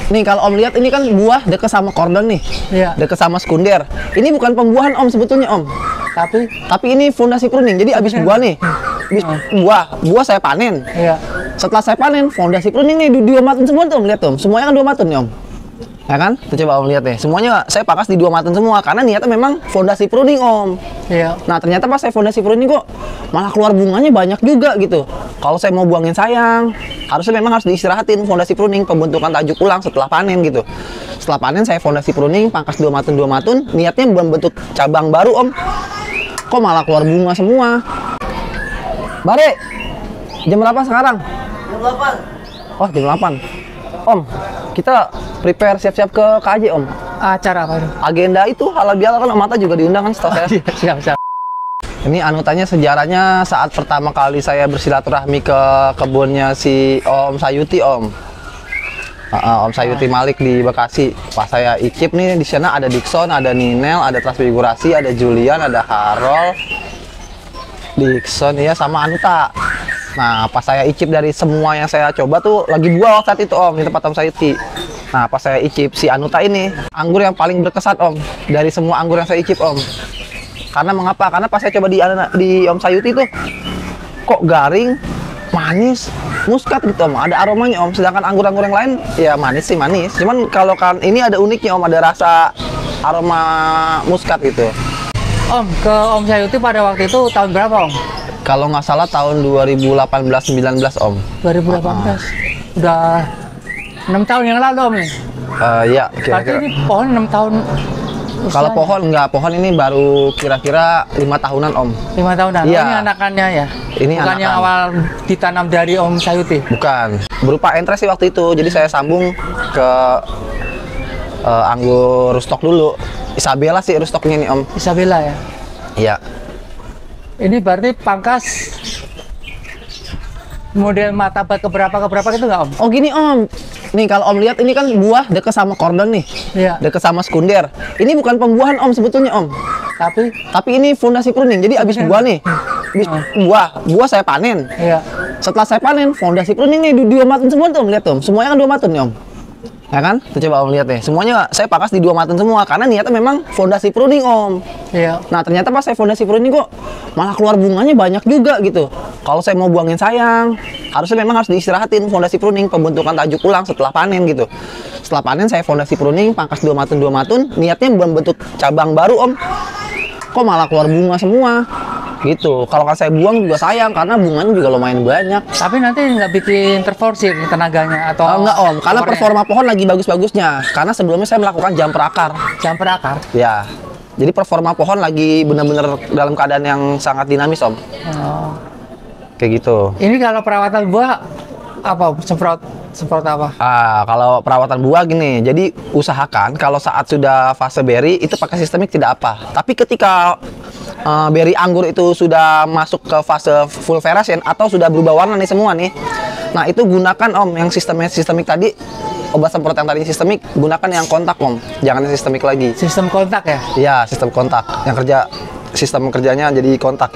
Nih kalau Om lihat ini kan buah deket sama kordon nih. Iya. Deket sama sekunder. Ini bukan pembuahan Om sebetulnya Om. Tapi ini fondasi pruning. Jadi abis buah nih. Buah saya panen. Iya. Setelah saya panen, fondasi pruning nih diomatin semua tuh Om. Lihat tuh, semuanya kan diomatin nih Om. Ya kan? Tuh coba Om lihat nih. Semuanya saya pangkas di 2 matun semua karena niatnya memang fondasi pruning Om. Iya. Nah, ternyata pas saya fondasi pruning kok malah keluar bunganya banyak juga gitu. Kalau saya mau buangin sayang, harusnya memang harus diistirahatin fondasi pruning, pembentukan tajuk ulang setelah panen gitu. Setelah panen saya fondasi pruning, pangkas 2 matun, niatnya membentuk cabang baru Om. Kok malah keluar bunga semua. Bare, jam berapa sekarang? Jam 8. Oh, jam 8. Om, kita prepare siap-siap ke KJ Om. Acara apa itu? Agenda itu halal bihalal kan Om Mata juga diundang kan setahu saya. Siap. Ini anutannya sejarahnya saat pertama kali saya bersilaturahmi ke kebunnya si Om Sayuti Om. Om Sayuti Malik di Bekasi. Pas saya icip nih di sana ada Dixon, ada Ninel, ada Transfigurasi, ada Julian, ada Harold, Dixon ya sama Anuta. Nah, pas saya icip dari semua yang saya coba tuh lagi buah saat itu Om, di tempat Om Sayuti. Nah, pas saya icip si Anuta ini, anggur yang paling berkesan Om dari semua anggur yang saya icip Om. Karena mengapa? Karena pas saya coba di Om Sayuti tuh kok garing, manis, muskat gitu Om. Ada aromanya Om. Sedangkan anggur-anggur yang lain ya manis sih manis. Cuman kalau kan ini ada uniknya Om, ada rasa aroma muskat gitu. Om, ke Om Sayuti pada waktu itu tahun berapa Om? Kalau nggak salah tahun 2018-19 Om. 2018. Udah 6 tahun yang lalu Om nih. Ya, Berarti kira-kira. ini pohon 6 tahun. Kalau pohon nggak, pohon ini baru kira-kira 5 tahunan Om. 5 tahunan. Iya. Oh, ini anakannya ya. Ini bukan yang anakan. awal ditanam dari Om Sayuti. Bukan, berupa entres sih waktu itu. Jadi saya sambung ke anggur stok dulu. Isabella sih stoknya nih Om. Isabella ya. Iya. Ini berarti pangkas model martabat keberapa gitu nggak Om? Oh gini Om. Nih kalau Om lihat ini kan buah deket sama kordon nih. Iya. Deket sama sekunder. Ini bukan pembuahan Om sebetulnya Om. Tapi ini fondasi pruning. Jadi abis buah nih. Abis buah saya panen. Iya. Setelah saya panen, fondasi pruning nih diomatin semua tuh Om. Lihat tuh, semuanya kan diomatin nih Om. Ya kan? Tuh coba Om lihat nih. Semuanya saya pangkas di 2 matun semua karena niatnya memang fondasi pruning Om. Iya. Nah, ternyata pas saya fondasi pruning kok malah keluar bunganya banyak juga gitu. Kalau saya mau buangin sayang, harusnya memang harus diistirahatin fondasi pruning, pembentukan tajuk ulang setelah panen gitu. Setelah panen saya fondasi pruning, pangkas 2 matun, niatnya membentuk cabang baru Om. Kok malah keluar bunga semua. Gitu. Kalau kan saya buang juga sayang karena bunganya juga lumayan banyak. Tapi nanti nggak bikin terforsir tenaganya atau Enggak Om, karena performa pohon lagi bagus-bagusnya. Karena sebelumnya saya melakukan jam perakar. jam berakar. Ya. Jadi performa pohon lagi benar-benar dalam keadaan yang sangat dinamis Om. Oh. Kayak gitu. Ini kalau perawatan buah apa Om? Semprot apa? Kalau perawatan buah gini, jadi usahakan kalau saat sudah fase berry itu pakai sistemik tidak apa. Tapi ketika berry anggur itu sudah masuk ke fase full veracin atau sudah berubah warna nih semua nih. Nah, itu gunakan Om yang sistemik tadi, obat semprot yang tadi sistemik, gunakan yang kontak Om. Jangan yang sistemik lagi. Sistem kontak ya? Iya, sistem kontak. Yang sistem kerjanya jadi kontak.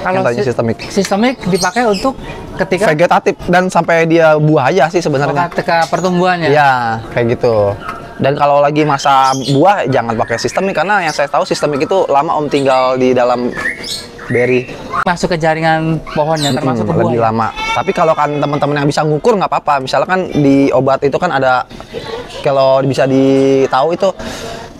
Kalau yang tadinya sistemik dipakai untuk ketika vegetatif dan sampai dia buah aja sih sebenarnya. ketika pertumbuhannya. Iya, kayak gitu. Dan kalau lagi masa buah jangan pakai sistemik karena yang saya tahu sistemik itu lama Om tinggal di dalam berry. Masuk ke jaringan pohonnya termasuk ke buah. Lebih lama. Tapi kalau kan teman-teman yang bisa ngukur nggak apa-apa. Misalkan di obat itu kan ada, kalau bisa ditahu itu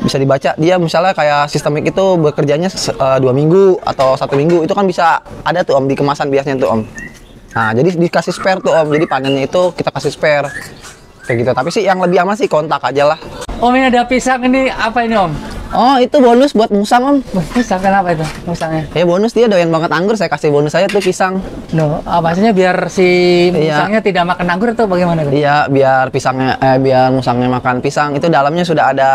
bisa dibaca dia misalnya kayak sistemik itu bekerjanya 2 minggu atau 1 minggu, itu kan bisa ada tuh Om di kemasan biasanya tuh Om. Nah, jadi dikasih spare tuh Om. Jadi panennya itu kita kasih spare. Kayak gitu. Tapi sih yang lebih aman sih kontak aja lah. Om, ini ada pisang, ini apa ini Om? Oh, itu bonus buat musang Om. Pisang kenapa itu musangnya? Ya bonus, dia doyan banget anggur, saya kasih bonus saya tuh pisang. No, maksudnya biar si musangnya tidak makan anggur atau bagaimana? Iya, biar biar musangnya makan pisang. Itu dalamnya sudah ada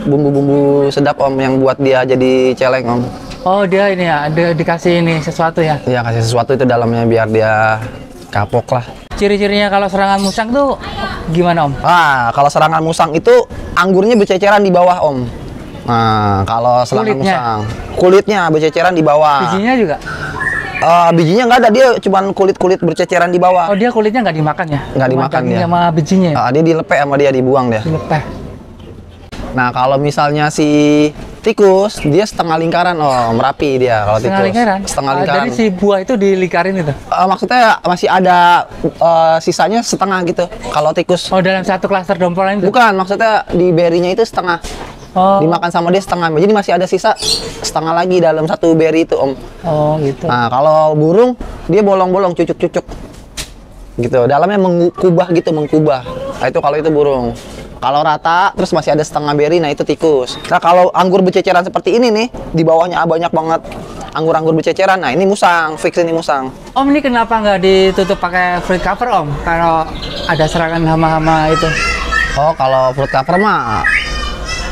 bumbu-bumbu sedap Om yang buat dia jadi celeng Om. Oh, dia ini ya, dikasih ini sesuatu ya? Iya, kasih sesuatu itu dalamnya biar dia kapok lah. Ciri-cirinya kalau serangan musang tuh gimana Om? Kalau serangan musang itu anggurnya berceceran di bawah Om. Nah, kalau serangan musang, kulitnya berceceran di bawah. Bijinya juga? Bijinya nggak ada, dia cuman kulit-kulit berceceran di bawah. Oh, dia kulitnya nggak dimakan ya? Nggak Cuma dimakan daging dia. sama bijinya ya? Dia dilepeh sama dia, dibuang dia. Dilepeh. Nah, kalau misalnya si tikus, dia setengah lingkaran, merapi dia kalau Setengah tikus. lingkaran? Setengah lingkaran. Jadi si buah itu dilingkarin itu? Maksudnya masih ada sisanya setengah gitu. Kalau tikus, Oh, dalam satu klaster dompolan itu? bukan, maksudnya di berinya itu setengah. Oh, Dimakan sama dia setengah. Jadi masih ada sisa setengah lagi dalam satu beri itu, Om. oh gitu. Nah, kalau burung, dia bolong-bolong, cucuk-cucuk. Gitu, dalamnya mengkubah gitu, mengkubah. Nah, itu kalau itu burung. Kalau rata, terus masih ada setengah beri, nah itu tikus. Nah, kalau anggur berceceran seperti ini nih, di bawahnya banyak banget anggur-anggur berceceran. Nah, ini musang, fix ini musang. Om, ini kenapa nggak ditutup pakai fruit cover, Om? Kalau ada serangan hama-hama itu. Oh, kalau fruit cover mah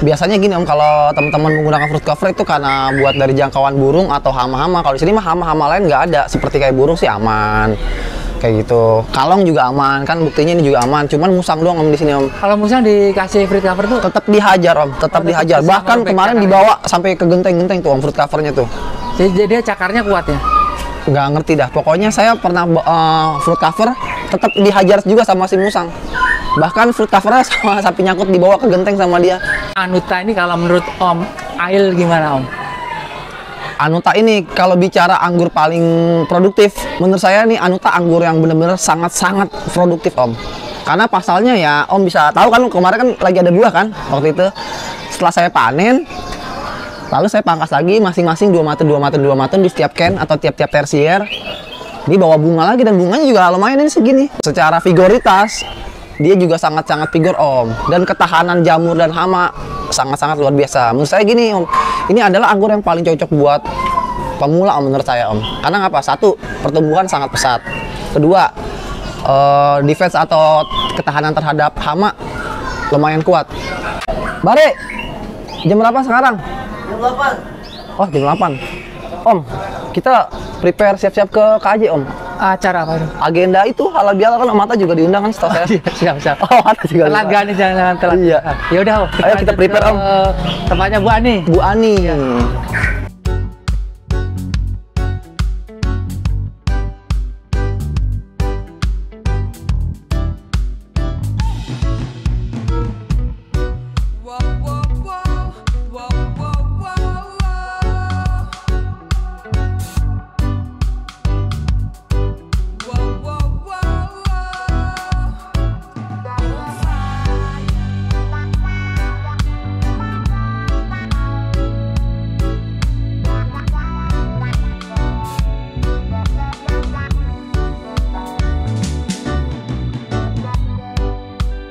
biasanya gini, Om, kalau teman-teman menggunakan fruit cover itu karena buat dari jangkauan burung atau hama-hama. Kalau di sini mah hama-hama lain nggak ada. Seperti kayak burung sih aman. Kayak gitu. Kalong juga aman, kan buktinya ini juga aman. Cuman musang doang, Om, di sini, Om. Kalau musang dikasih fruit cover tuh? Tetap dihajar, Om, tetap dihajar. bisa Bahkan merobek kemarin cakarnya. dibawa sampai ke genteng-genteng tuh, Om, fruit covernya tuh. Jadi dia cakarnya kuat ya? Nggak ngerti dah. Pokoknya saya pernah fruit cover tetap dihajar juga sama si musang. Bahkan fruit covernya sama sapi nyangkut dibawa ke genteng sama dia. Anuta ini kalau menurut Om Ail gimana, Om? Anuta ini kalau bicara anggur paling produktif, menurut saya nih Anuta anggur yang benar-benar sangat-sangat produktif, Om. Karena pasalnya ya, Om bisa tahu kan kemarin kan lagi ada buah kan waktu itu. Setelah saya panen, lalu saya pangkas lagi masing-masing 2 maten di setiap can atau tiap-tiap tersier. Dia bawa bunga lagi dan bunganya juga lumayan ini segini. Secara vigoritas, dia juga sangat-sangat vigor, Om. Dan ketahanan jamur dan hama sangat-sangat luar biasa. Menurut saya gini, Om, ini adalah anggur yang paling cocok buat pemula, Om, menurut saya, Om. Karena apa? Satu, pertumbuhan sangat pesat. Kedua, defense atau ketahanan terhadap hama lumayan kuat. Bare, jam berapa sekarang? Jam 8. Oh, jam 8. Om, kita prepare siap-siap ke KJ, Om. Acara apa itu? Agenda itu halal bihalal kan, Mata juga diundang kan setahu saya. Siap-siap. Oh, Mata juga. Telat gak nih, jangan telat. Iya. Ya udah, Om. Ayo kita lanjut prepare, ke Om. Tempatnya Bu Ani. Bu Ani.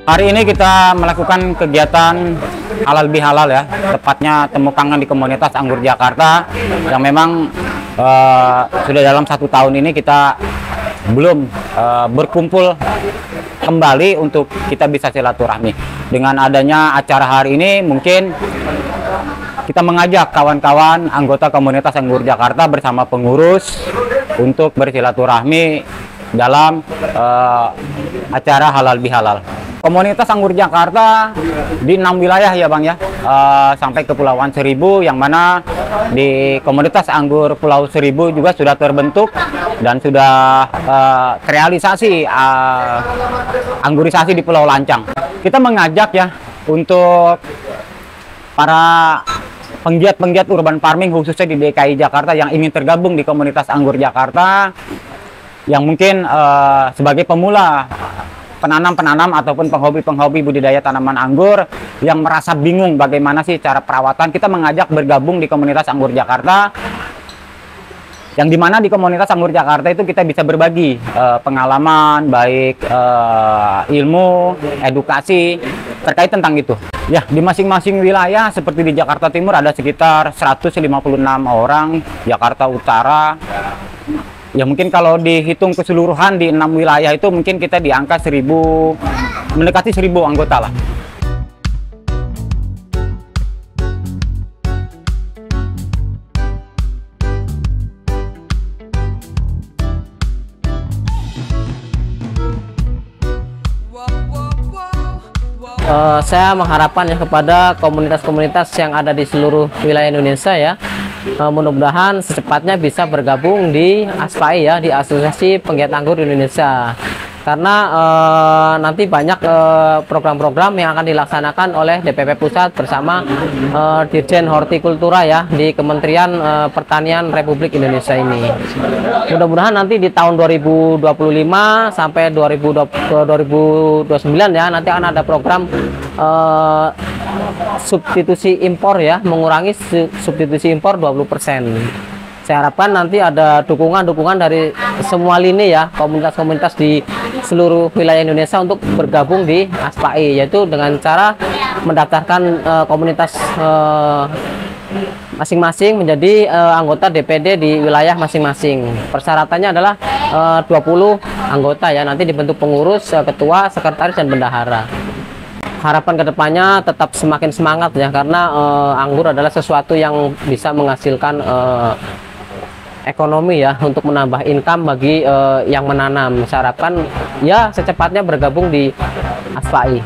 Hari ini kita melakukan kegiatan halal bihalal ya, tepatnya temu kangen di komunitas Anggur Jakarta yang memang sudah dalam 1 tahun ini kita belum berkumpul kembali untuk kita bisa silaturahmi. Dengan adanya acara hari ini mungkin kita mengajak kawan-kawan anggota komunitas Anggur Jakarta bersama pengurus untuk bersilaturahmi dalam acara halal bihalal. Komunitas Anggur Jakarta di 6 wilayah ya Bang ya, sampai ke Kepulauan Seribu, yang mana di komunitas Anggur Pulau Seribu juga sudah terbentuk dan sudah terrealisasi anggurisasi di Pulau Lancang. Kita mengajak ya untuk para penggiat-penggiat urban farming khususnya di DKI Jakarta yang ingin tergabung di komunitas Anggur Jakarta, yang mungkin sebagai pemula, penanam-penanam ataupun penghobi-penghobi budidaya tanaman anggur yang merasa bingung bagaimana sih cara perawatan, kita mengajak bergabung di komunitas Anggur Jakarta, yang dimana di komunitas Anggur Jakarta itu kita bisa berbagi pengalaman, baik ilmu, edukasi terkait tentang itu. Ya, di masing-masing wilayah seperti di Jakarta Timur ada sekitar 156 orang, Jakarta Utara ya mungkin kalau dihitung keseluruhan di 6 wilayah itu mungkin kita di angka 1000, mendekati 1000 anggota lah. Saya mengharapkan ya kepada komunitas-komunitas yang ada di seluruh wilayah Indonesia ya, mudah-mudahan secepatnya bisa bergabung di ASPAI ya, di Asosiasi Penggiat Anggur Indonesia. Karena nanti banyak program-program yang akan dilaksanakan oleh DPP Pusat bersama Dirjen Hortikultura ya di Kementerian Pertanian Republik Indonesia ini. Mudah-mudahan nanti di tahun 2025 sampai 2029 ya, nanti akan ada program substitusi impor ya, mengurangi substitusi impor 20%. Saya harapkan nanti ada dukungan dari semua lini ya, komunitas-komunitas di seluruh wilayah Indonesia untuk bergabung di ASPAI, yaitu dengan cara mendaftarkan komunitas masing-masing menjadi anggota DPD di wilayah masing-masing. Persyaratannya adalah 20 anggota ya, nanti dibentuk pengurus, ketua, sekretaris, dan bendahara. Harapan kedepannya tetap semakin semangat ya, karena anggur adalah sesuatu yang bisa menghasilkan ekonomi ya, untuk menambah income bagi yang menanam. Saya harapkan ya secepatnya bergabung di ASPAI.